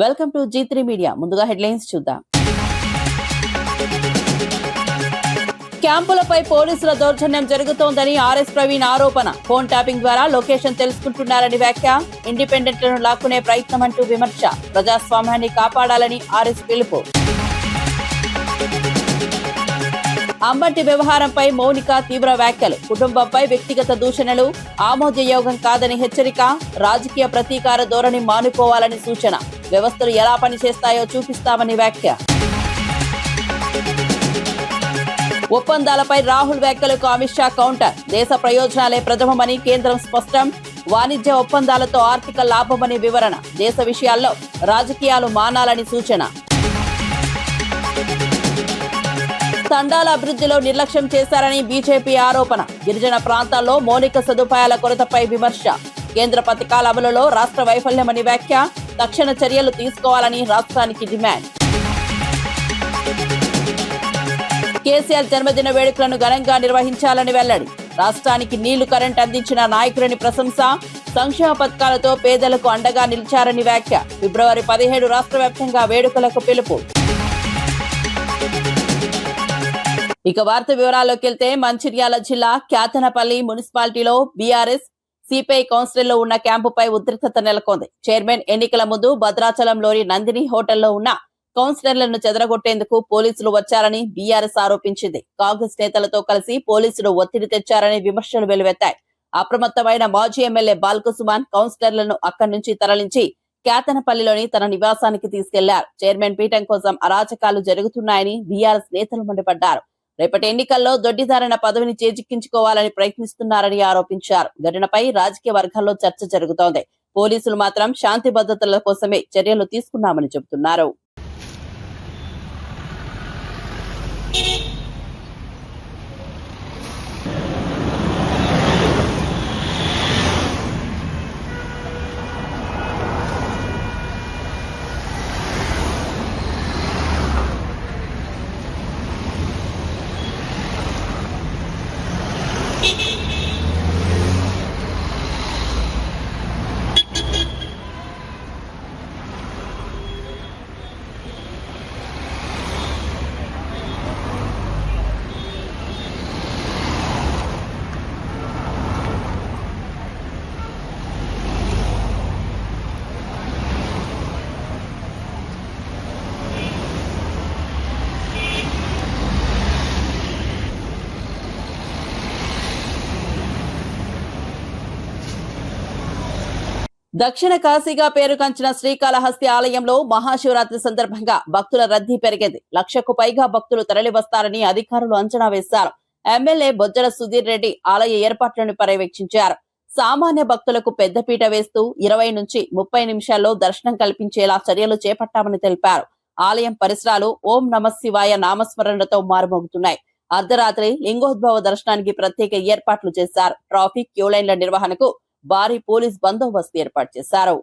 Welcome to G3 media. ముందుగా headlines చూద్దాం. క్యాంపులపై పోలీసుల దౌర్జన్యం జరుగుతోందని ఆర్ఎస్ ప్రవీణ్ ఆరోపణ. ఫోన్ ట్యాపింగ్ ద్వారా లొకేషన్ తెలుసుకుంటున్నారని వ్యాఖ్య. ఇండిపెండెంట్లను లాక్కునే ప్రయత్నం అంటూ విమర్శ. ప్రజాస్వామ్యాన్ని కాపాడాలని ఆర్ఎస్ పిలుపు. అంబటి వ్యవహారంపై మౌనిక తీవ్ర వ్యాఖ్యలు. కుటుంబంపై వ్యక్తిగత దూషణలు ఆమోదయోగం కాదని హెచ్చరిక. రాజకీయ ప్రతీకార ధోరణి మానుకోవాలని సూచన. వ్యవస్థలు ఎలా పనిచేస్తాయో చూపిస్తామని వ్యాఖ్య. ఒప్పందాలపై రాహుల్ వ్యాఖ్యలకు అమిత్ షా కౌంటర్. దేశ ప్రయోజనాలే ప్రథమమని కేంద్రం స్పష్టం. వాణిజ్య ఒప్పందాలతో ఆర్థిక లాభమని వివరణ. దేశ విషయాల్లో రాజకీయాలు మానాలని సూచన. తండాల అభివృద్ధిలో నిర్లక్ష్యం చేశారని బీజేపీ ఆరోపణ. గిరిజన ప్రాంతాల్లో మౌలిక సదుపాయాల కొరతపై విమర్శ. కేంద్ర పథకాల అమలులో రాష్ట్ర వైఫల్యమని వ్యాఖ్య. తక్షణ చర్యలు తీసుకోవాలని రాష్ట్రానికి డిమాండ్. కేసీఆర్ జన్మదిన వేడుకలను ఘనంగా నిర్వహించాలని వెల్లడి. రాష్ట్రానికి నీళ్లు కరెంట్ అందించిన నాయకులని ప్రశంస. సంక్షేమ పథకాలతో పేదలకు అండగా నిలిచారని వ్యాఖ్య. ఫిబ్రవరి 17 రాష్ట్ర వ్యాప్తంగా వేడుకలకు పిలుపు. ఇక వార్త వివరాల్లోకి వెళ్తే మంచిర్యాల జిల్లా క్యాతనపల్లి మున్సిపాలిటీలో బీఆర్ఎస్ సిపిఐ కౌన్సిల్లో ఉన్న క్యాంపుపై ఉద్రిక్తత నెలకొంది. చైర్మన్ ఎన్నికల ముందు భద్రాచలంలోని నందిని హోటల్లో ఉన్న కౌన్సిలర్లను చెదరగొట్టేందుకు పోలీసులు వచ్చారని బీఆర్ఎస్ ఆరోపించింది. కాంగ్రెస్ నేతలతో కలిసి పోలీసులు ఒత్తిడి తెచ్చారని విమర్శలు వెలువెత్తాయి. అప్రమత్తమైన మాజీ ఎమ్మెల్యే బాల్కసుమాన్ కౌన్సిలర్లను అక్కడి నుంచి తరలించి క్యాతనపల్లిలోని తన నివాసానికి తీసుకెళ్లారు. చైర్మన్ పీఠం కోసం అరాచకాలు జరుగుతున్నాయని బీఆర్ఎస్ నేతలు మండిపడ్డారు. రేపటి ఎన్నికల్లో దొడ్డిదారిన పదవిని చేజిక్కించుకోవాలని ప్రయత్నిస్తున్నారని ఆరోపించారు. ఘటనపై రాజకీయ వర్గాల్లో చర్చ జరుగుతోంది. పోలీసులు మాత్రం శాంతి భద్రతల కోసమే చర్యలు తీసుకున్నామని చెబుతున్నారు. దక్షిణ కాశీగా పేరుగాంచిన శ్రీకాళహస్తి ఆలయంలో మహాశివరాత్రి సందర్భంగా భక్తుల రద్దీ పెరిగింది. 1,00,000కు పైగా భక్తులు తరలివస్తారని అధికారులు అంచనా వేశారు. ఎమ్మెల్యే బొజ్జల సుధీర్ రెడ్డి ఆలయ ఏర్పాట్లను పర్యవేక్షించారు. సామాన్య భక్తులకు పెద్దపీట వేస్తూ 20 నుంచి 30 నిమిషాల్లో దర్శనం కల్పించేలా చర్యలు చేపట్టామని తెలిపారు. ఆలయం పరిసరాలు ఓం నమఃశివాయ నామస్మరణలతో మారుమోగుతున్నాయి. అర్ధరాత్రి లింగోద్భవ దర్శనానికి ప్రత్యేక ఏర్పాట్లు చేశారు. ట్రాఫిక్ క్యూలైన్ల నిర్వహణకు భారీ పోలీస్ బందోబస్తు ఏర్పాటు చేశారు.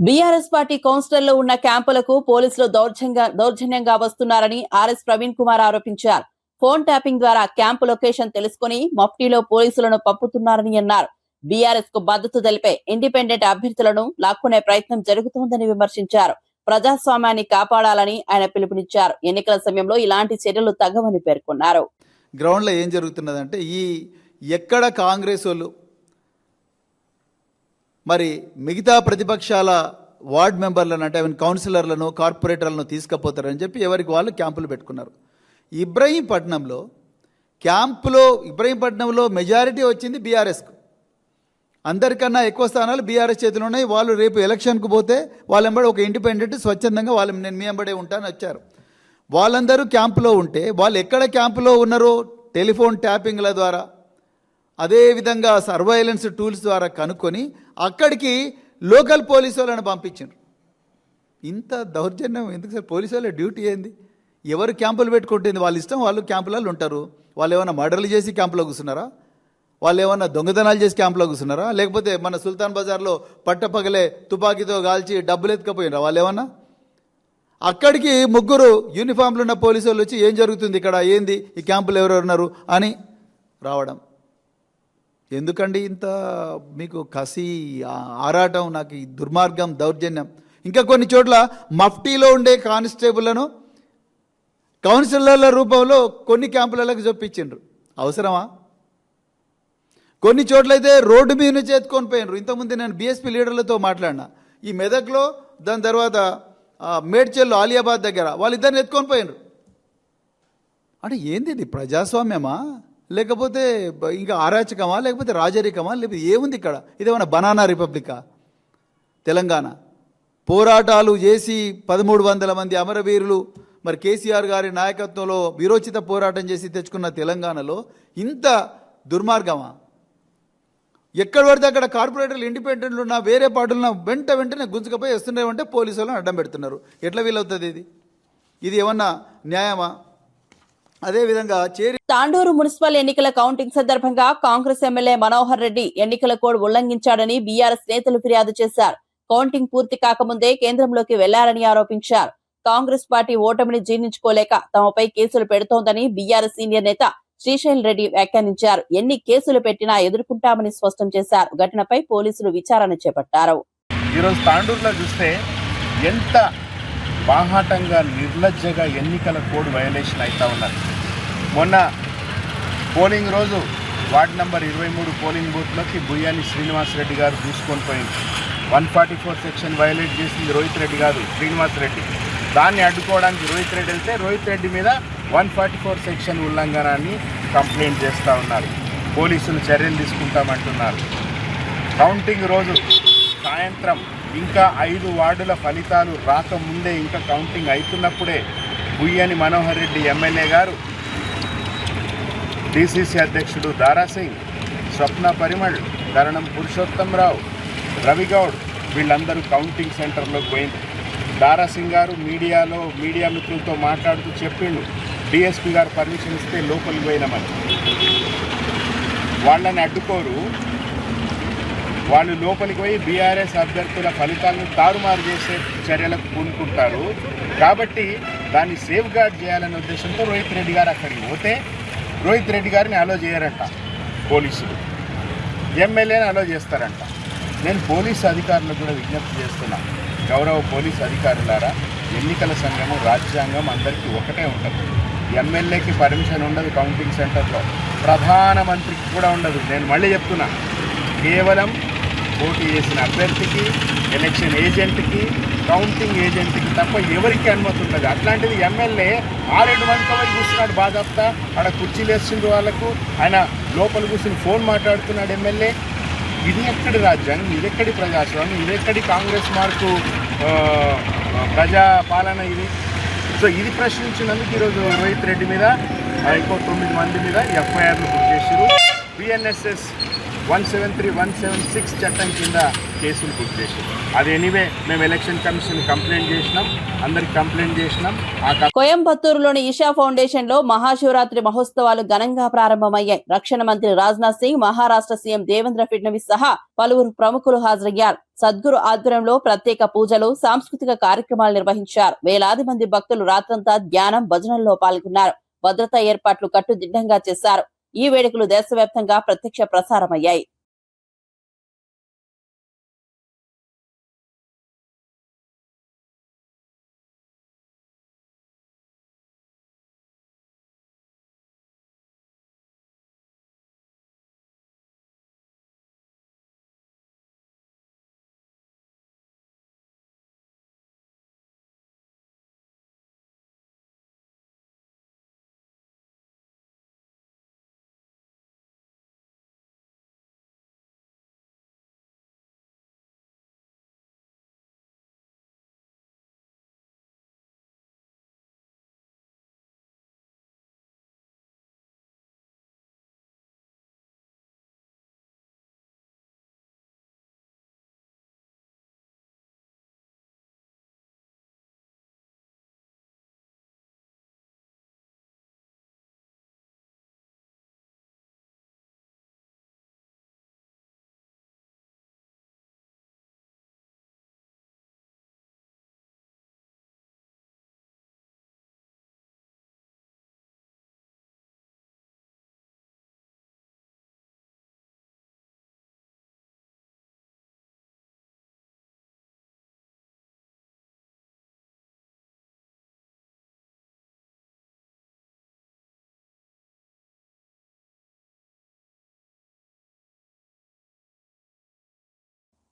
బీఆర్ఎస్ పార్టీ కౌన్సిలర్లు ఉన్న క్యాంపులకు పోలీసులు దౌర్జన్యంగా వస్తున్నారని ఆర్ఎస్ ప్రవీణ్ కుమార్ ఆరోపించారు. ఫోన్ ట్యాపింగ్ ద్వారా క్యాంపు లొకేషన్ తెలుసుకుని మఫ్టీలో పోలీసులను పంపుతున్నారని అన్నారు. బీఆర్ఎస్ కు మద్దతు తెలిపే ఇండిపెండెంట్ అభ్యర్థులను లాక్కునే ప్రయత్నం జరుగుతోందని విమర్శించారు. ప్రజాస్వామ్యాన్ని కాపాడాలని ఆయన పిలుపునిచ్చారు. ఎన్నికల సమయంలో ఇలాంటి చర్యలు తగ్గవని పేర్కొన్నారు. గ్రౌండ్ లో ఏం జరుగుతున్నదంటే ఎక్కడ కాంగ్రెస్ వాళ్ళు మరి మిగతా ప్రతిపక్షాల వార్డ్ మెంబర్లను అంటే కౌన్సిలర్లను కార్పొరేటర్లను తీసుకుపోతారని చెప్పి ఎవరికి వాళ్ళు క్యాంపులు పెట్టుకున్నారు. ఇబ్రహీంపట్నంలో మెజారిటీ వచ్చింది బీఆర్ఎస్కు. అందరికన్నా ఎక్కువ స్థానాలు బీఆర్ఎస్ చేతిలో ఉన్నాయి. వాళ్ళు రేపు ఎలక్షన్కు పోతే వాళ్ళెంబడి ఒక ఇండిపెండెంట్ స్వచ్ఛందంగా నేను మీ వెంబడే ఉంటానని వచ్చారు. వాళ్ళందరూ క్యాంపులో ఉంటే వాళ్ళు ఎక్కడ క్యాంపులో ఉన్నారో టెలిఫోన్ ట్యాపింగ్ల ద్వారా అదేవిధంగా సర్వైలెన్స్ టూల్స్ ద్వారా కనుక్కొని అక్కడికి లోకల్ పోలీసు వాళ్ళని పంపించారు. ఇంత దౌర్జన్యం ఎందుకు సార్? పోలీసు వాళ్ళ డ్యూటీ ఏంది? ఎవరు క్యాంపులు పెట్టుకుంటుంది వాళ్ళ ఇష్టం, వాళ్ళు క్యాంపులలో ఉంటారు. వాళ్ళు ఏమైనా మర్డర్లు చేసి క్యాంపులో కూర్చున్నారా? వాళ్ళు ఏమన్నా దొంగతనాలు చేసి క్యాంపులో కూర్చున్నారా? లేకపోతే మన సుల్తాన్ బజార్లో పట్టపగలే తుపాకీతో కాల్చి డబ్బులు ఎత్తుకపోయినారా వాళ్ళు ఏమన్నా? అక్కడికి ముగ్గురు యూనిఫామ్లు ఉన్న పోలీసు వాళ్ళు వచ్చి ఏం జరుగుతుంది ఇక్కడ, ఏంది ఈ క్యాంపులు ఎవరెవరు ఉన్నారు అని రావడం. ఎందుకండి ఇంత మీకు కసి ఆరాటం? నాకు ఈ దుర్మార్గం, దౌర్జన్యం. ఇంకా కొన్ని చోట్ల మఫ్టీలో ఉండే కానిస్టేబుల్లను కౌన్సిలర్ల రూపంలో కొన్ని క్యాంపులకు చొప్పించిండ్రు. అవసరమా? కొన్ని చోట్లయితే రోడ్డు మీద నుంచి ఎత్తుకొని పోయినరు. ఇంతకుముందు నేను బీఎస్పీ లీడర్లతో మాట్లాడినా. ఈ మెదక్లో, దాని తర్వాత మేడ్చల్లో ఆలియాబాద్ దగ్గర వాళ్ళిద్దరిని ఎత్తుకొని పోయినరు. అంటే ఏంది ఇది? ప్రజాస్వామ్యమా లేకపోతే ఇంకా అరాచకమా లేకపోతే రాజరికమా లేకపోతే ఏముంది ఇక్కడ? ఇదేమన్నా బనానా రిపబ్లికా? తెలంగాణ పోరాటాలు చేసి 1300 మంది అమరవీరులు మరి కేసీఆర్ గారి నాయకత్వంలో వీరోచిత పోరాటం చేసి తెచ్చుకున్న తెలంగాణలో ఇంత దుర్మార్గమా? ఎక్కడ పడితే అక్కడ కార్పొరేటర్లు ఇండిపెండెంట్లు ఉన్నా వేరే పార్టీలున్నా వెంటనే గుంజుకపోయి వస్తున్నారంటే పోలీసు వాళ్ళని అడ్డం పెడుతున్నారు. ఎట్లా వీలవుతుంది? ఇది ఏమన్నా న్యాయమా? అదేవిధంగా తాండూరు మున్సిపల్ ఎన్నికల కౌంటింగ్ సందర్భంగా కాంగ్రెస్ ఎమ్మెల్యే మనోహర్ రెడ్డి ఎన్నికల కోడ్ ఉల్లంఘించాడని బీఆర్ఎస్ నేతలు ఫిర్యాదు చేశారు. కౌంటింగ్ పూర్తి కాకముందే కేంద్రంలోకి వెళ్లారని ఆరోపించారు. కాంగ్రెస్ పార్టీ ఓటమిని జీర్ణించుకోలేక తమపై కేసులు పెడుతోందని బీఆర్ఎస్ సీనియర్ నేత శ్రీశైల్ రెడ్డి వ్యాఖ్యానించారు. ఎన్ని కేసులు పెట్టినా ఎదుర్కొంటామని స్పష్టం చేశారు. ఘటనపై పోలీసులు విచారణ చేపట్టారు. ఈరోజు తాండూరులో చూస్తే ఎంత బాహాటంగా నిర్లజ్జగా ఎన్నికల కోడ్ వయలేషన్ అవుతా ఉన్నారు. మొన్న పోలింగ్ రోజు వార్డు నంబర్ 23 పోలింగ్ బూత్లోకి బుయ్యాని శ్రీనివాసరెడ్డి గారు తీసుకొని పోయింది. 144 సెక్షన్ వయలేట్ చేసింది రోహిత్ రెడ్డి గారు, శ్రీనివాసరెడ్డి. దాన్ని అడ్డుకోవడానికి రోహిత్ రెడ్డి వెళ్తే రోహిత్ రెడ్డి మీద 144 సెక్షన్ ఉల్లంఘనాన్ని కంప్లైంట్ చేస్తూ ఉన్నారు. పోలీసులు చర్యలు తీసుకుంటామంటున్నారు. కౌంటింగ్ రోజు సాయంత్రం ఇంకా 5 వార్డుల ఫలితాలు రాకముందే, ఇంకా కౌంటింగ్ అవుతున్నప్పుడే బుయ్యని మనోహర్ రెడ్డి ఎమ్మెల్యే గారు, డీసీసీ అధ్యక్షుడు దారాసింగ్, స్వప్న పరిమళ్, కరణం పురుషోత్తంరావు, రవిగౌడ్ వీళ్ళందరూ కౌంటింగ్ సెంటర్లోకి పోయింది. దారాసింగ్ గారు మీడియా మిత్రులతో మాట్లాడుతూ చెప్పిండు, డిఎస్పీ గారు పర్మిషన్ ఇస్తే లోపలికి పోయినామని. వాళ్ళని అడ్డుకోరు, వాళ్ళు లోపలికి పోయి బీఆర్ఎస్ అభ్యర్థుల ఫలితాలను తారుమారు చేసే చర్యలకు పూనుకుంటారు. కాబట్టి దాన్ని సేఫ్ గార్డ్ చేయాలనే ఉద్దేశంతో రోహిత్ రెడ్డి గారు అక్కడికి పోతే రోహిత్ రెడ్డి గారిని అలో చేయరంట పోలీసులు, ఎమ్మెల్యేని అలో చేస్తారంట. నేను పోలీసు అధికారులకు కూడా విజ్ఞప్తి చేస్తున్నా, గౌరవ పోలీసు అధికారులారా, ఎన్నికల సంఘము రాజ్యాంగం అందరికీ ఒకటే ఉంటుంది. ఎమ్మెల్యేకి పర్మిషన్ ఉండదు కౌంటింగ్ సెంటర్లో, ప్రధానమంత్రికి కూడా ఉండదు. నేను మళ్ళీ చెప్తున్నా, కేవలం పోటీ చేసిన అభ్యర్థికి, ఎలక్షన్ ఏజెంట్కి, కౌంటింగ్ ఏజెంట్కి తప్ప ఎవరికి అనుమతి ఉండదు. అట్లాంటిది ఎమ్మెల్యే 6-7 మందితో కూర్చున్నాడు బాధాప్తా, ఆడ కుర్చీలు వేస్తుండ్రు వాళ్ళకు, ఆయన లోపల కూర్చుని ఫోన్ మాట్లాడుతున్నాడు ఎమ్మెల్యే. ఇది ఎక్కడి రాజ్యాంగం? ఇది ఎక్కడి ప్రజాస్వామ్యం? ఇది ఎక్కడి కాంగ్రెస్ మార్కు ప్రజా పాలన ఇది? సో ఇది ప్రశ్నించినందుకు ఈరోజు రోహిత్ రెడ్డి మీద ఇంకో 9 మంది మీద ఎఫ్ఐఆర్లు బుక్ చేశారు. బిఎన్ఎస్ఎస్ 173, 176 చట్టం కింద కేసులు బుక్ చేసి అది ఎనీవే మేము ఎలక్షన్ కమిషన్ కంప్లైంట్ చేసినాం, అందరికి కంప్లైంట్ చేసినాం. కోయంబత్తూరులోని ఈషా ఫౌండేషన్ లో మహాశివరాత్రి మహోత్సవాలు ఘనంగా ప్రారంభమయ్యాయి. రక్షణ మంత్రి రాజ్నాథ్ సింగ్, మహారాష్ట్ర సీఎం దేవేంద్ర ఫడ్నవీస్ సహా పలువురు ప్రముఖులు హాజరయ్యారు. సద్గురు ఆధ్వర్యంలో ప్రత్యేక పూజలు, సాంస్కృతిక కార్యక్రమాలు నిర్వహించారు. వేలాది మంది భక్తులు రాత్రంతా ధ్యానం, భజనల్లో పాల్గొన్నారు. భద్రతా ఏర్పాట్లు కట్టుదిట్టంగా చేశారు. ఈ వేడుకలు దేశవ్యాప్తంగా ప్రత్యక్ష ప్రసారమయ్యాయి.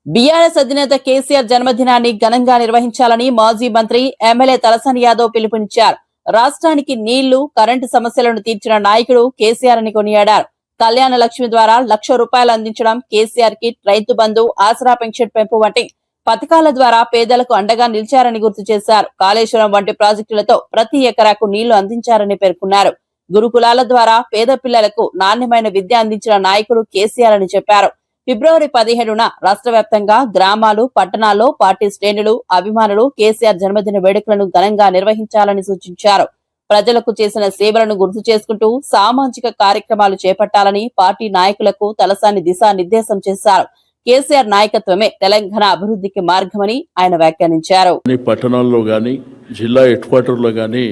బీఆర్ఎస్ అధినేత కేసీఆర్ జన్మదినాన్ని ఘనంగా నిర్వహించాలని మాజీ మంత్రి, ఎమ్మెల్యే తలసాని యాదవ్ పిలుపునిచ్చారు. రాష్ట్రానికి నీళ్లు, కరెంటు సమస్యలను తీర్చిన నాయకుడు కేసీఆర్ అని కొనియాడారు. కళ్యాణ లక్ష్మి ద్వారా ₹1,00,000 అందించడం, కేసీఆర్ కిట్, రైతు బంధు, ఆసరా పెన్షన్ పెంపు వంటి పథకాల ద్వారా పేదలకు అండగా నిలిచారని గుర్తు చేశారు. కాళేశ్వరం వంటి ప్రాజెక్టులతో ప్రతి ఎకరాకు నీళ్లు అందించారని పేర్కొన్నారు. గురుకులాల ద్వారా పేద పిల్లలకు నాణ్యమైన విద్య అందించిన నాయకుడు కేసీఆర్ అని చెప్పారు. ఫిబ్రవరి 17న రాష్ట్ర వ్యాప్తంగా గ్రామాలు, పట్టణాల్లో పార్టీ శ్రేణులు, అభిమానులు కేసీఆర్ జన్మదిన వేడుకలను ఘనంగా నిర్వహించాలని సూచించారు. ప్రజలకు చేసిన సేవలను గుర్తు చేసుకుంటూ సామాజిక కార్యక్రమాలు చేపట్టాలని పార్టీ నాయకులకు తలసాని దిశానిర్దేశం చేశారు. కేసీఆర్ నాయకత్వమే తెలంగాణ అభివృద్ధికి మార్గమని ఆయన వ్యాఖ్యానించారు. పట్టణాల్లో గాని, జిల్లా హెడ్ క్వార్టర్లో గాని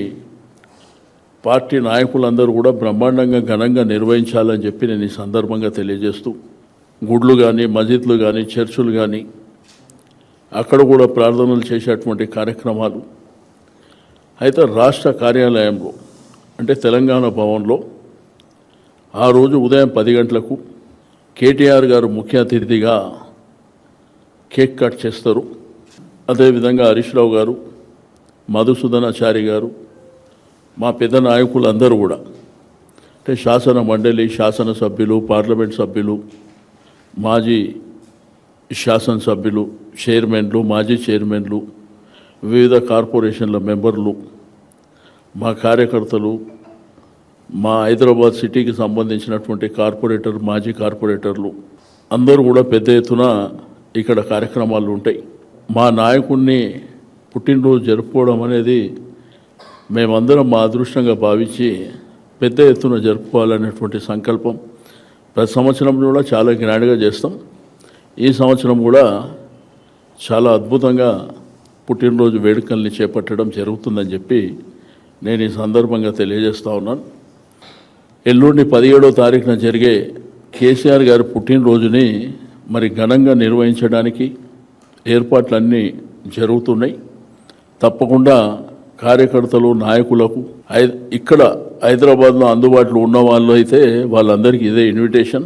పార్టీ నాయకులందరూ కూడా బ్రహ్మాండంగా ఘనంగా నిర్వహించాలని చెప్పి నేను ఈ సందర్భంగా తెలియజేస్తూ, గుడ్లు కానీ, మసీదులు కానీ, చర్చులు కానీ అక్కడ కూడా ప్రార్థనలు చేసేటువంటి కార్యక్రమాలు. అయితే రాష్ట్ర కార్యాలయంలో అంటే తెలంగాణ భవన్లో ఆ రోజు ఉదయం 10 గంటలకు కేటీఆర్ గారు ముఖ్య అతిథిగా కేక్ కట్ చేస్తారు. అదేవిధంగా హరీష్ రావు గారు, మధుసూదనాచారి గారు, మా పెద్ద నాయకులందరూ కూడా అంటే శాసన మండలి, శాసనసభ్యులు, పార్లమెంట్ సభ్యులు, మాజీ శాసనసభ్యులు, చైర్మన్లు, మాజీ చైర్మన్లు, వివిధ కార్పొరేషన్ల మెంబర్లు, మా కార్యకర్తలు, మా హైదరాబాద్ సిటీకి సంబంధించినటువంటి కార్పొరేటర్, మాజీ కార్పొరేటర్లు అందరూ కూడా పెద్ద ఎత్తున ఇక్కడ కార్యక్రమాలు ఉంటాయి. మా నాయకుడిని పుట్టినరోజు జరుపుకోవడం అనేది మేమందరం మా అదృష్టంగా భావించి పెద్ద ఎత్తున జరుపుకోవాలనేటువంటి సంకల్పం. ప్రతి సంవత్సరం కూడా చాలా గ్రాండ్గా చేస్తాం. ఈ సంవత్సరం కూడా చాలా అద్భుతంగా పుట్టినరోజు వేడుకల్ని చేపట్టడం జరుగుతుందని చెప్పి నేను ఈ సందర్భంగా తెలియజేస్తూ ఉన్నాను. ఎల్లుండి 17వ తారీఖున జరిగే కేసీఆర్ గారి పుట్టినరోజుని మరి ఘనంగా నిర్వహించడానికి ఏర్పాట్లన్నీ జరుగుతున్నాయి. తప్పకుండా కార్యకర్తలు, నాయకులకు ఇక్కడ హైదరాబాద్లో అందుబాటులో ఉన్న వాళ్ళు అయితే వాళ్ళందరికీ ఇదే ఇన్విటేషన్,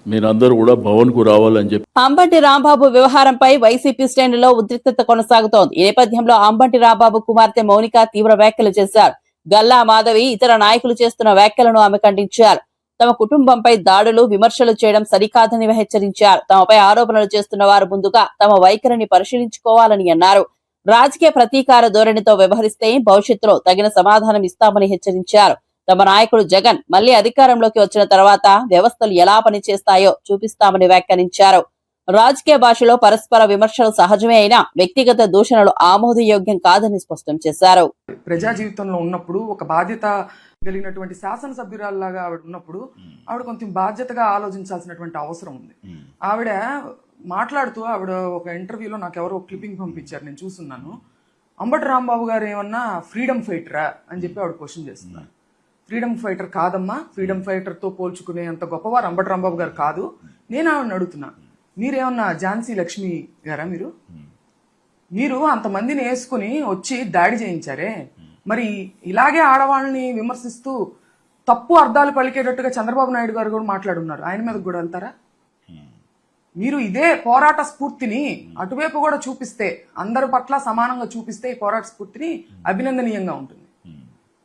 మీరందరూ కూడా భవన్కు రావాలని చెప్పి. అంబటి రాంబాబు వ్యవహారంపై వైసీపీ శ్రేణుల్లో ఉద్రిక్తత కొనసాగుతోంది. ఈ నేపథ్యంలో అంబటి రాంబాబు కుమార్తె మౌనిక తీవ్ర వ్యాఖ్యలు చేశారు. గల్లా మాధవి, ఇతర నాయకులు చేస్తున్న వ్యాఖ్యలను ఆమె ఖండించారు. తమ కుటుంబంపై దాడులు, విమర్శలు చేయడం సరికాదని హెచ్చరించారు. తమపై ఆరోపణలు చేస్తున్న వారు ముందుగా తమ వైఖరిని పరిశీలించుకోవాలని అన్నారు. రాజకీయ ప్రతీకార ధోరణితో వ్యవహరిస్తే భవిష్యత్తులో తగిన సమాధానం ఇస్తామని హెచ్చరించారు. తమ నాయకుడు జగన్ మళ్లీ అధికారంలోకి వచ్చిన తర్వాత వ్యవస్థలు ఎలా పనిచేస్తాయో చూపిస్తామని వ్యాఖ్యానించారు. రాజకీయ భాషలో పరస్పర విమర్శలు సహజమే అయినా వ్యక్తిగత దూషణలు ఆమోదయోగ్యం కాదని స్పష్టం చేశారు. ప్రజా జీవితంలో ఉన్నప్పుడు ఒక బాధ్యత కలిగినటువంటి శాసనసభ్యురాల్లాగా ఆవిడ ఉన్నప్పుడు ఆవిడ కొంచెం బాధ్యతగా ఆలోచించాల్సినటువంటి అవసరం ఉంది. ఆవిడ మాట్లాడుతూ ఆవిడ ఒక ఇంటర్వ్యూలో నాకు ఎవరో క్లిప్పింగ్ పంపించారు, నేను చూస్తున్నాను. అంబటి రాంబాబు గారు ఏమన్నా ఫ్రీడమ్ ఫైటరా అని చెప్పి ఆవిడ క్వశ్చన్ చేస్తున్నారు. ఫ్రీడమ్ ఫైటర్ కాదమ్మా, ఫ్రీడమ్ ఫైటర్తో పోల్చుకునే అంత గొప్పవారు అంబటి రాంబాబు గారు కాదు. నేను ఆవిడని అడుగుతున్నా, మీరేమన్నా ఝాన్సీ లక్ష్మి గారా? మీరు అంతమందిని వేసుకుని వచ్చి దాడి చేయించారే, మరి ఇలాగే ఆడవాళ్ళని విమర్శిస్తూ తప్పు అర్థాలు పలికేటట్టుగా చంద్రబాబు నాయుడు గారు కూడా మాట్లాడున్నారు. ఆయన మీద కూడా వెళ్తారా? మీరు ఇదే పోరాట స్ఫూర్తిని అటువైపు కూడా చూపిస్తే, అందరి పట్ల సమానంగా చూపిస్తే ఈ పోరాట స్ఫూర్తిని అభినందనీయంగా ఉంటుంది.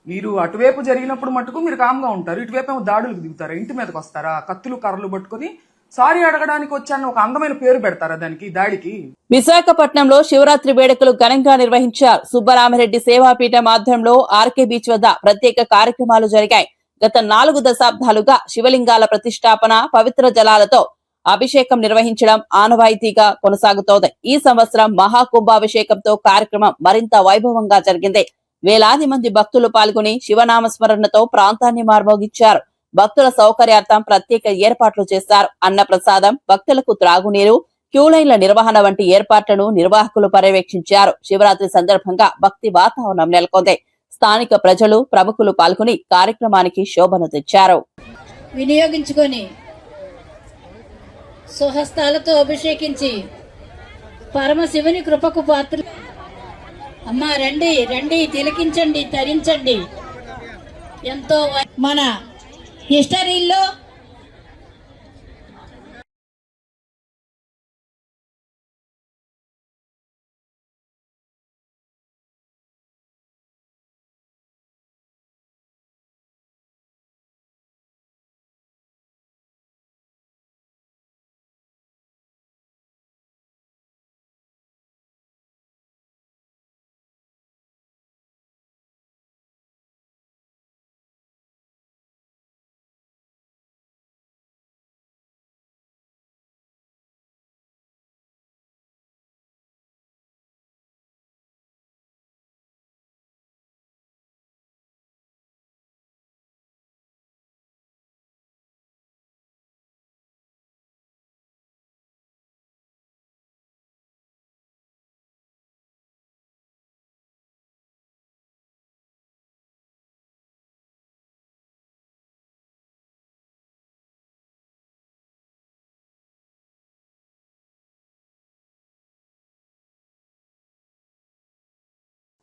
మీరు అటువైపు జరిగినప్పుడు మటుకు మీరు కామ్గా ఉంటారు, ఇటువైపు ఏమో దాడులకు దిగుతారా, ఇంటి మీదకి వస్తారా, కత్తులు కర్రలు పట్టుకుని సారీ అడగడానికి వచ్చాను ఒక అందమైన పేరు పెడతారా దానికి, దాడికి? విశాఖపట్నంలో శివరాత్రి వేడుకలు ఘనంగా నిర్వహించారు. సుబ్బరామిరెడ్డి సేవాపీఠం ఆధ్వర్యంలో ఆర్కే బీచ్ వద్ద ప్రత్యేక కార్యక్రమాలు జరిగాయి. గత 4 దశాబ్దాలుగా శివలింగాల ప్రతిష్టాపన, పవిత్ర జలాలతో అభిషేకం నిర్వహించడం ఆనవాయితీగా కొనసాగుతోంది. ఈ సంవత్సరం మహాకుంభాభిషేకంతో కార్యక్రమం మరింత వైభవంగా జరిగింది. వేలాది మంది భక్తులు పాల్గొని శివనామస్మరణతో ప్రాంతాన్ని మార్మోగించారు. భక్తుల సౌకర్యార్థం ప్రత్యేక ఏర్పాట్లు చేశారు. అన్న ప్రసాదం, భక్తులకు త్రాగునీరు, క్యూలైన్ల నిర్వహణ వంటి ఏర్పాట్లను నిర్వాహకులు పర్యవేక్షించారు. శివరాత్రి సందర్భంగా భక్తి వాతావరణం నెలకొంది. స్థానిక ప్రజలు, ప్రముఖులు పాల్గొని కార్యక్రమానికి శోభను తెచ్చారు. వినియోగించుకొని స్వహస్తాలతో అభిషేకించి పరమశివుని కృపకు పాత్ర. అమ్మా రండి రండి, తిలకించండి, తరించండి. ఎంతో మన హిస్టరీలో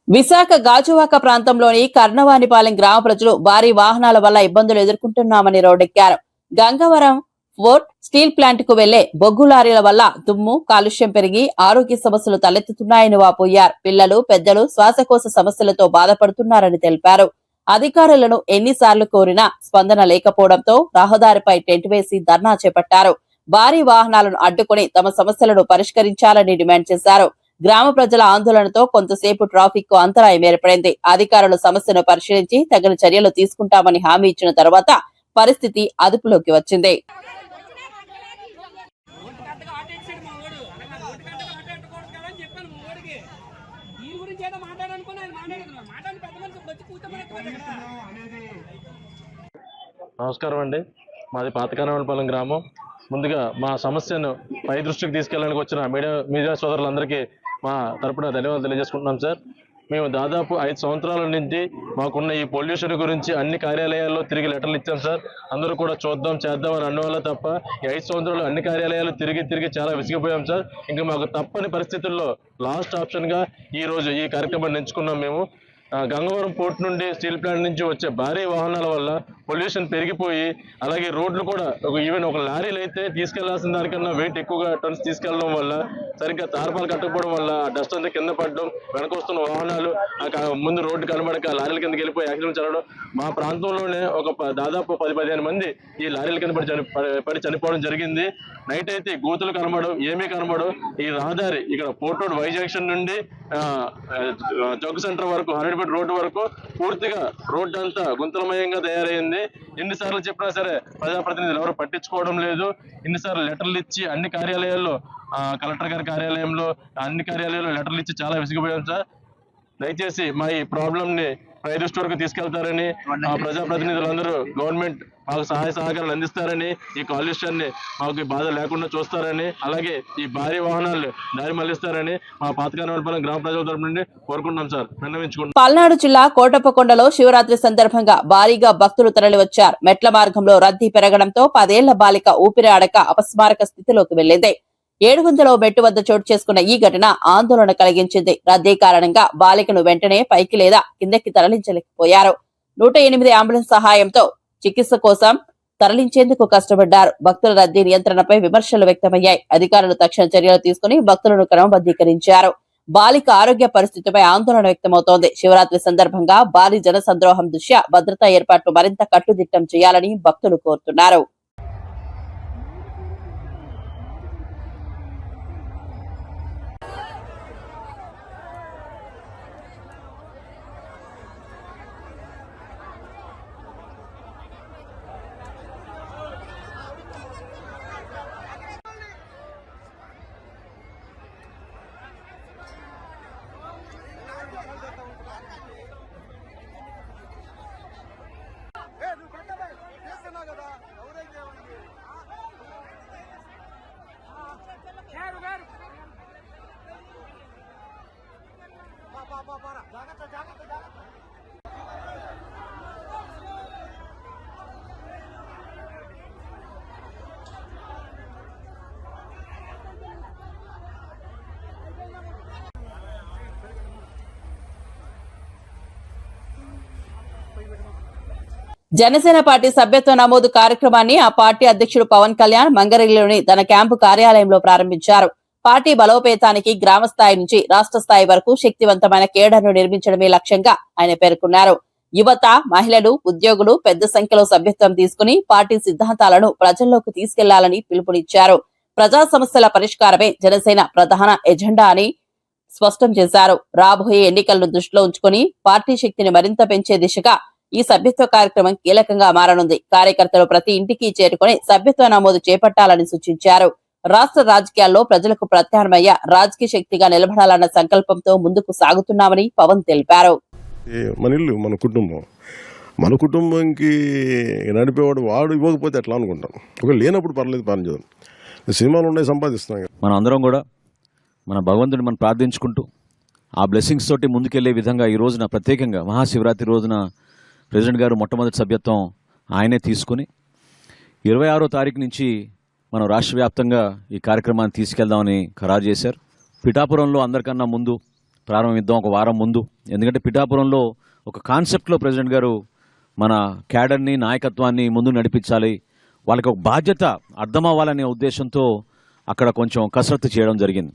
విశాఖ గాజువాక ప్రాంతంలోని కర్ణవానిపాలెం గ్రామ ప్రజలు భారీ వాహనాల వల్ల ఇబ్బందులు ఎదుర్కొంటున్నామని రోడ్డెక్కారు. గంగవరం ఫోర్ట్ స్టీల్ ప్లాంట్ కు వెళ్లే బొగ్గు లారీల వల్ల దుమ్ము, కాలుష్యం పెరిగి ఆరోగ్య సమస్యలు తలెత్తుతున్నాయని వాపోయారు. పిల్లలు, పెద్దలు శ్వాసకోశ సమస్యలతో బాధపడుతున్నారని తెలిపారు. అధికారులను ఎన్నిసార్లు కోరినా స్పందన లేకపోవడంతో రహదారిపై టెంట్ వేసి ధర్నా చేపట్టారు. భారీ వాహనాలను అడ్డుకుని తమ సమస్యలను పరిష్కరించాలని డిమాండ్ చేశారు. గ్రామ ప్రజల ఆందోళనతో కొంతసేపు ట్రాఫిక్ కు అంతరాయం ఏర్పడింది. అధికారులు సమస్యను పరిశీలించి తగిన చర్యలు తీసుకుంటామని హామీ ఇచ్చిన తర్వాత పరిస్థితి అదుపులోకి వచ్చింది. నమస్కారం అండి, మాది పాత కర్ణవానిపాలెం గ్రామం. ముందుగా మా సమస్యను పై దృష్టికి తీసుకెళ్ళడానికి వచ్చిన మీడియా సోదరులందరికీ మా తరపున ధన్యవాదాలు తెలియజేసుకుంటున్నాం సార్. మేము దాదాపు 5 సంవత్సరాల నుంచి మాకున్న ఈ పొల్యూషన్ గురించి అన్ని కార్యాలయాల్లో తిరిగి లెటర్లు ఇచ్చాం సార్. అందరూ కూడా చూద్దాం చేద్దాం అని అన్నవాళ్ళ తప్ప ఈ 5 సంవత్సరాలు అన్ని కార్యాలయాలు తిరిగి చాలా విసిగిపోయాం సార్. ఇంకా మాకు తప్పని పరిస్థితుల్లో లాస్ట్ ఆప్షన్గా ఈరోజు ఈ కార్యక్రమాన్ని ఎంచుకున్నాం మేము. గంగవరం పోర్ట్ నుండి స్టీల్ ప్లాంట్ నుంచి వచ్చే భారీ వాహనాల వల్ల పొల్యూషన్ పెరిగిపోయి, అలాగే రోడ్లు కూడా ఈవెన్ ఒక లారీలు అయితే తీసుకెళ్లాల్సిన దానికన్నా వెయిట్ ఎక్కువగా టన్స్ తీసుకెళ్లడం వల్ల, సరిగ్గా తార్పాలు కట్టకపోవడం వల్ల డస్ట్ అంతా కింద పడడం, వెనకొస్తున్న వాహనాలు ముందు రోడ్డు కనబడక లారీల కిందకి వెళ్ళిపోయి యాక్సిడెంట్ జరగడం. మా ప్రాంతంలోనే దాదాపు 10-15 మంది ఈ లారీల కింద పడి చనిపోవడం జరిగింది. నైట్ అయితే గోతులు కనబడవు, ఏమీ కనబడవు. ఈ రహదారి ఇక్కడ పోర్ట్ రోడ్ వై జంక్షన్ నుండి జగ్గు సెంటర్ వరకు 100 కొత్తపేట రోడ్డు వరకు పూర్తిగా రోడ్డు అంతా గుంతలమయంగా తయారైంది. ఎన్నిసార్లు చెప్పినా సరే ప్రజాప్రతినిధులు ఎవరు పట్టించుకోవడం లేదు. ఎన్నిసార్లు లెటర్లు ఇచ్చి అన్ని కార్యాలయాల్లో, కలెక్టర్ గారి కార్యాలయంలో, అన్ని కార్యాలయాల్లో లెటర్లు ఇచ్చి చాలా విసిగిపోయాం సార్. దయచేసి మా ఈ ప్రాబ్లం ని పై దృష్టి వరకు తీసుకెళ్తారని, ప్రజాప్రతినిధులందరూ గవర్నమెంట్ మాకు సహాయ సహకారాలు అందిస్తారని, ఈ కాలుష్యాన్ని మాకు బాధ లేకుండా చూస్తారని, అలాగే ఈ భారీ వాహనాలు దారి మళ్లిస్తారని మా పాతకానవలపాలెం గ్రామ ప్రజల తరపు నుండి కోరుకుంటున్నాం సార్, విన్నవించుకుంటున్నాం. పల్నాడు జిల్లా కోటప్పకొండలో శివరాత్రి సందర్భంగా భారీగా భక్తులు తరలివచ్చారు. మెట్ల మార్గంలో రద్దీ పెరగడంతో 10 ఏళ్ల బాలిక ఊపిరి ఆడక అపస్మారక స్థితిలోకి వెళ్లింది. 700వ మెట్టు వద్ద చోటు చేసుకున్న ఈ ఘటన ఆందోళన కలిగించింది. రద్దీ కారణంగా బాలికను వెంటనే పైకి లేదా కిందకి తరలించలేకపోయారు. 108 అంబులెన్స్ సహాయంతో చికిత్స కోసం తరలించేందుకు కష్టపడ్డారు. భక్తుల రద్దీ నియంత్రణపై విమర్శలు వ్యక్తమయ్యాయి. అధికారులు తక్షణ చర్యలు తీసుకుని భక్తులను క్రమబద్దీకరించారు. బాలిక ఆరోగ్య పరిస్థితిపై ఆందోళన వ్యక్తమవుతోంది. శివరాత్రి సందర్భంగా భారీ జనసంద్రోహం దృష్ట్యా భద్రతా ఏర్పాట్లు మరింత కట్టుదిట్టం చేయాలని భక్తులు కోరుతున్నారు. జనసేన పార్టీ సభ్యత్వ నమోదు కార్యక్రమాన్ని ఆ పార్టీ అధ్యక్షుడు పవన్ కళ్యాణ్ మంగళగిరిలోని తన క్యాంపు కార్యాలయంలో ప్రారంభించారు. పార్టీ బలోపేతానికి గ్రామ స్థాయి నుంచి రాష్ట్ర స్థాయి వరకు శక్తివంతమైన కేడర్ను నిర్మించడమే లక్ష్యంగా ఆయన పేర్కొన్నారు. యువత, మహిళలు, ఉద్యోగులు పెద్ద సంఖ్యలో సభ్యత్వం తీసుకుని పార్టీ సిద్ధాంతాలను ప్రజల్లోకి తీసుకెళ్లాలని పిలుపునిచ్చారు. ప్రజా సమస్యల పరిష్కారమే జనసేన ప్రధాన ఎజెండా అని స్పష్టం చేశారు. రాబోయే ఎన్నికలను దృష్టిలో ఉంచుకుని పార్టీ శక్తిని మరింత పెంచే దిశగా ఈ సభ్యత్వ కార్యక్రమం కీలకంగా మారనుంది. కార్యకర్తలు ప్రతి ఇంటికి చేరుకుని సభ్యత్వ నమోదు చేపట్టాలని సూచించారు. రాష్ట్ర రాజకీయాల్లో ప్రజలకు ప్రత్యామ్నాయ రాజకీయ శక్తిగా నిలబడాలన్న సంకల్పంతో ముందుకు సాగుతున్నామని పవన్ తెలిపారు. మన ఇల్లు, మన కుటుంబం, మన కుటుంబంకి నడిపేవాడు వాడు ఇవ్వకపోతే ఎట్లా అనుకుంటాం. ఒకవేళ లేనప్పుడు పర్లేదు, పని చేద్దాం. సినిమాలు ఉన్నాయి, సంపాదిస్తున్నాం. మనం అందరం కూడా మన భగవంతుడిని మనం ప్రార్థించుకుంటూ ఆ బ్లెస్సింగ్స్ తోటి ముందుకెళ్లే విధంగా ఈ రోజున ప్రత్యేకంగా మహాశివరాత్రి రోజున ప్రెసిడెంట్ గారు మొట్టమొదటి సభ్యత్వం ఆయనే తీసుకుని 26వ తారీఖు నుంచి మనం రాష్ట్ర వ్యాప్తంగా ఈ కార్యక్రమాన్ని తీసుకెళ్దామని ఖరారు చేశారు. పిఠాపురంలో అందరికన్నా ముందు ప్రారంభిద్దాం, ఒక వారం ముందు. ఎందుకంటే పిఠాపురంలో ఒక కాన్సెప్ట్లో ప్రెసిడెంట్ గారు మన క్యాడర్ని, నాయకత్వాన్ని ముందు నడిపించాలి, వాళ్ళకి ఒక బాధ్యత అర్థం అవ్వాలనే ఉద్దేశంతో అక్కడ కొంచెం కసరత్తు చేయడం జరిగింది.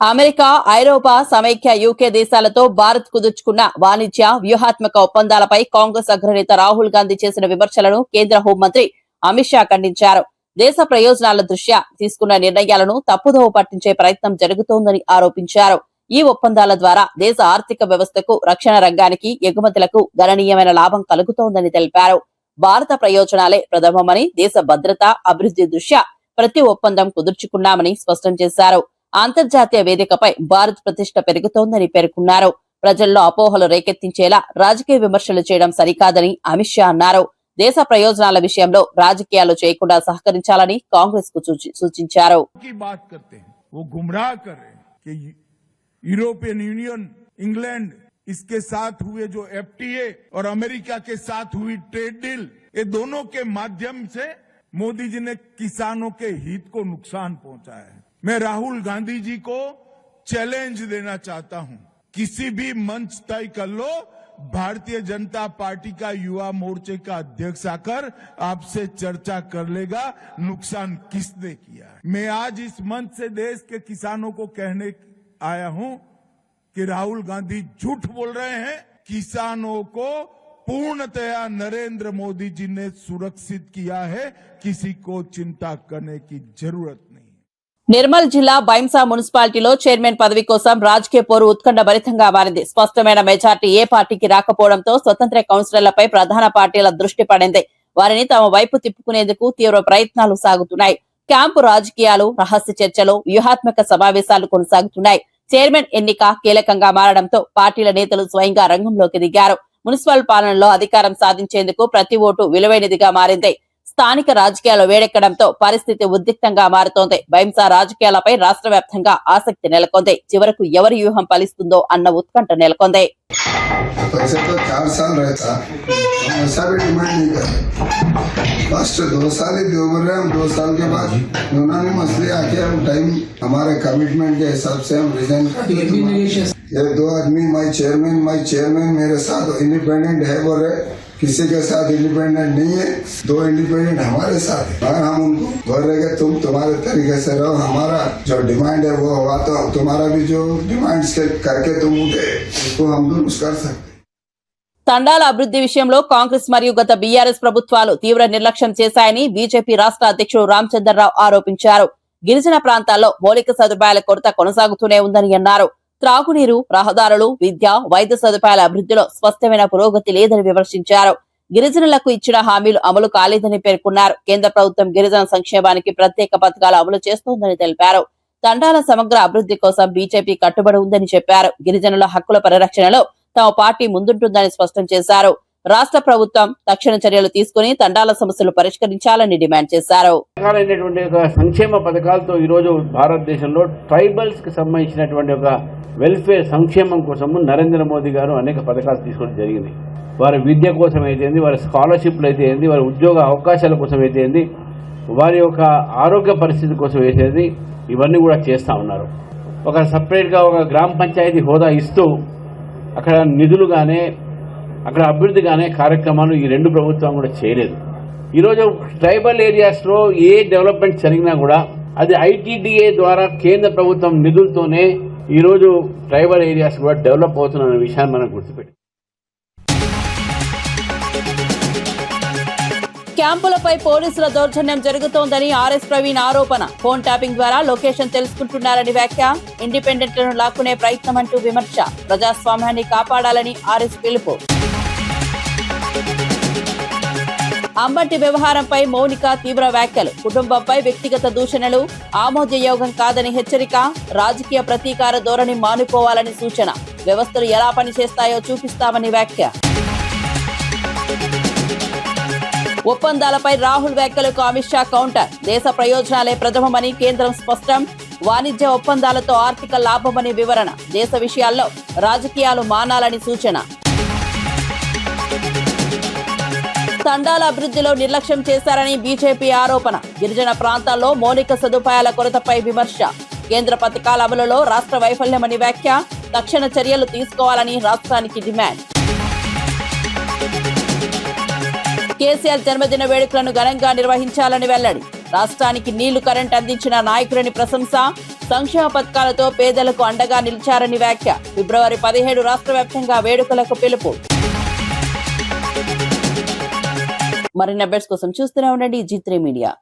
అమెరికా, ఐరోపా, సమైక్య యూకే దేశాలతో భారత్ కుదుర్చుకున్న వాణిజ్య వ్యూహాత్మక ఒప్పందాలపై కాంగ్రెస్ అగ్రనేత రాహుల్ గాంధీ చేసిన విమర్శలను కేంద్ర హోంమంత్రి అమిత్ షా ఖండించారు. దేశ ప్రయోజనాల దృష్ట్యా తీసుకున్న నిర్ణయాలను తప్పుదోవ పట్టించే ప్రయత్నం జరుగుతోందని ఆరోపించారు. ఈ ఒప్పందాల ద్వారా దేశ ఆర్థిక వ్యవస్థకు, రక్షణ రంగానికి, ఎగుమతులకు గణనీయమైన లాభం కలుగుతోందని తెలిపారు. భారత ప్రయోజనాలే ప్రథమమని, దేశ భద్రత, అభివృద్ధి దృష్ట్యా ప్రతి ఒప్పందం కుదుర్చుకున్నామని స్పష్టం చేశారు. అంతర్జాతీయ వేదికపై భారత్ ప్రతిష్ట పెరుగుతోందని పేర్కొన్నారు. ప్రజల్లో అపోహలు రేకెత్తించేలా రాజకీయ విమర్శలు చేయడం సరికాదని అమిత్ షా అన్నారు. దేశ ప్రయోజనాల విషయంలో రాజకీయాలు చేయకుండా సహకరించాలని కాంగ్రెస్ కు సూచించారు. यूरोपियन यूनियन, इंग्लैंड, इसके साथ हुए जो एफटीए और अमेरिका के साथ हुई ट्रेड डील, ये दोनों के माध्यम से मोदी जी ने किसानों के हित को नुकसान पहुंचा है. मैं राहुल गांधी जी को चैलेंज देना चाहता हूं. किसी भी मंच तय कर लो, भारतीय जनता पार्टी का युवा मोर्चे का अध्यक्ष आकर आपसे चर्चा कर लेगा नुकसान किसने किया है. मैं आज इस मंच से देश के किसानों को कहने आया हूं कि राहुल गांधी झूठ बोल रहे हैं. किसानों को पूर्णतया नरेंद्र मोदी जी ने सुरक्षित किया है. किसी को चिंता करने की जरूरत नहीं. నిర్మల్ జిల్లా బైంసా మున్సిపాలిటీలో చైర్మన్ పదవి కోసం రాజకీయ పోరు ఉత్కంఠభరితంగా మారింది. స్పష్టమైన మెజార్టీ ఏ పార్టీకి రాకపోవడంతో స్వతంత్ర కౌన్సిలర్లపై ప్రధాన పార్టీల దృష్టి పడింది. వారిని తమ వైపు తిప్పుకునేందుకు తీవ్ర ప్రయత్నాలు సాగుతున్నాయి. క్యాంపు రాజకీయాలు, రహస్య చర్చలు, వ్యూహాత్మక సమావేశాలు కొనసాగుతున్నాయి. చైర్మన్ ఎన్నిక కీలకంగా మారడంతో పార్టీల నేతలు స్వయంగా రంగంలోకి దిగారు. మున్సిపల్ పాలనలో అధికారం సాధించేందుకు ప్రతి ఓటు విలువైనదిగా మారింది. స్థానిక రాజకీయాలు వేడెక్కడంతో పరిస్థితి ఉద్రిక్తంగా మారుతోంది. బైంసా రాజకీయాలపై రాష్ట్ర వ్యాప్తంగా ఆసక్తి నెలకొంది. చివరకు ఎవరి వ్యూహం ఫలిస్తుందో అన్న ఉత్కంఠ నెలకొంది. वैसे तो 4 साल रहता, हम ऐसा भी डिमांड नहीं करते। फर्स्ट 2 साल ही दो बोल रहे, हम 2 साल के बाद उन्होंने मसले आके हम टाइम हमारे कमिटमेंट के हिसाब से हम रिजाइन कर दिए। ये 2 आदमी माई चेयरमैन मेरे साथ इंडिपेंडेंट है बोल रहे, किसी के साथ इंडिपेंडेंट नहीं है, 2 इंडिपेंडेंट हमारे साथ है। और हम उनको बोल रहे कि तुम तुम्हारे तरीके से रहो, हमारा जो डिमांड है वो हुआ तो तुम्हारा भी जो डिमांड्स करके तुम उठे उसको हम दुरुस्त कर सकते। తండాల అభివృద్ధి విషయంలో కాంగ్రెస్ మరియు గత బీఆర్ఎస్ ప్రభుత్వాలు తీవ్ర నిర్లక్ష్యం చేశాయని బీజేపీ రాష్ట్ర అధ్యక్షుడు రామచంద్రరావు ఆరోపించారు. గిరిజన ప్రాంతాల్లో మౌలిక సదుపాయాల కొరత కొనసాగుతూనే ఉందని అన్నారు. త్రాగునీరు, రహదారులు, విద్య, వైద్య సదుపాయాల అభివృద్ధిలో స్పష్టమైన పురోగతి లేదని విమర్శించారు. గిరిజనులకు ఇచ్చిన హామీలు అమలు కాలేదని పేర్కొన్నారు. కేంద్ర ప్రభుత్వం గిరిజన సంక్షేమానికి ప్రత్యేక పథకాలు అమలు చేస్తోందని తెలిపారు. తండాల సమగ్ర అభివృద్ధి కోసం బీజేపీ కట్టుబడి ఉందని చెప్పారు. గిరిజనుల హక్కుల పరిరక్షణలో తమ పార్టీ ముందుంటుందని స్పష్టం చేశారు. రాష్ట్ర ప్రభుత్వం తక్షణ చర్యలు తీసుకుని తండాల సమస్యలు పరిష్కరించాలని డిమాండ్ చేశారు. సంక్షేమ పథకాలతో ఈ రోజు భారతదేశంలో ట్రైబల్స్ కి సంబంధించినటువంటి ఒక వెల్ఫేర్ సంక్షేమం కోసము నరేంద్ర మోదీ గారు అనేక పథకాలు తీసుకోవడం జరిగింది. వారి విద్య కోసం అయితే, వారి స్కాలర్షిప్లు అయితే, వారి ఉద్యోగ అవకాశాల కోసం అయితే, వారి యొక్క ఆరోగ్య పరిస్థితి కోసం అయితే, ఇవన్నీ కూడా చేస్తూ ఉన్నారు. ఒక సపరేట్గా ఒక గ్రామ పంచాయతీ హోదా ఇస్తూ అక్కడ నిధులుగానే, అక్కడ అభివృద్ధిగానే కార్యక్రమాలు ఈ 2 ప్రభుత్వం కూడా చేయలేదు. ఈరోజు ట్రైబల్ ఏరియాస్లో ఏ డెవలప్మెంట్ జరిగినా కూడా అది ఐటీడీఏ ద్వారా కేంద్ర ప్రభుత్వం నిధులతోనే ఈరోజు ట్రైబల్ ఏరియాస్ కూడా డెవలప్ అవుతున్న విషయాన్ని మనం గుర్తుపెట్టి క్యాంపులపై పోలీసుల దౌర్జన్యం జరుగుతోందని ఆర్ఎస్ ప్రవీణ్ ఆరోపణ. ఫోన్ ట్యాపింగ్ ద్వారా లొకేషన్ తెలుసుకుంటున్నారని వ్యాఖ్య. ఇండిపెండెంట్లను లాక్కునే ప్రయత్నం అంటూ విమర్శ. ప్రజాస్వామ్యాన్ని కాపాడాలని ఆర్ఎస్ పిలుపు. అంబటి వ్యవహారంపై మౌనిక తీవ్ర వ్యాఖ్యలు. కుటుంబంపై వ్యక్తిగత దూషణలు ఆమోదయోగం కాదని హెచ్చరిక. రాజకీయ ప్రతీకార ధోరణి మానుకోవాలని సూచన. వ్యవస్థలు ఎలా పనిచేస్తాయో చూపిస్తామని వ్యాఖ్య. ఒప్పందాలపై రాహుల్ వ్యాఖ్యలకు అమిత్ షా కౌంటర్. దేశ ప్రయోజనాలే ప్రథమమని కేంద్రం స్పష్టం. వాణిజ్య ఒప్పందాలతో ఆర్థిక లాభమని వివరణ. దేశ విషయాల్లో రాజకీయాలు మానాలని సూచన. తండాల అభివృద్ధిలో నిర్లక్ష్యం చేశారని బీజేపీ ఆరోపణ. గిరిజన ప్రాంతాల్లో మౌలిక సదుపాయాల కొరతపై విమర్శ. కేంద్ర పథకాల అమలులో రాష్ట్ర వైఫల్యమని వ్యాఖ్య. తక్షణ చర్యలు తీసుకోవాలని రాష్ట్రానికి డిమాండ్. కేసీఆర్ జన్మదిన వేడుకలను ఘనంగా నిర్వహించాలని వెల్లడి. రాష్ట్రానికి నీళ్లు, కరెంట్ అందించిన నాయకులని ప్రశంస. సంక్షేమ పథకాలతో పేదలకు అండగా నిలిచారని వ్యాఖ్య. ఫిబ్రవరి 17 రాష్ట్ర వ్యాప్తంగా వేడుకలకు పిలుపు. మరిన్ని అప్డేట్స్ కోసం చూస్తూనే ఉండండి G3 మీడియా.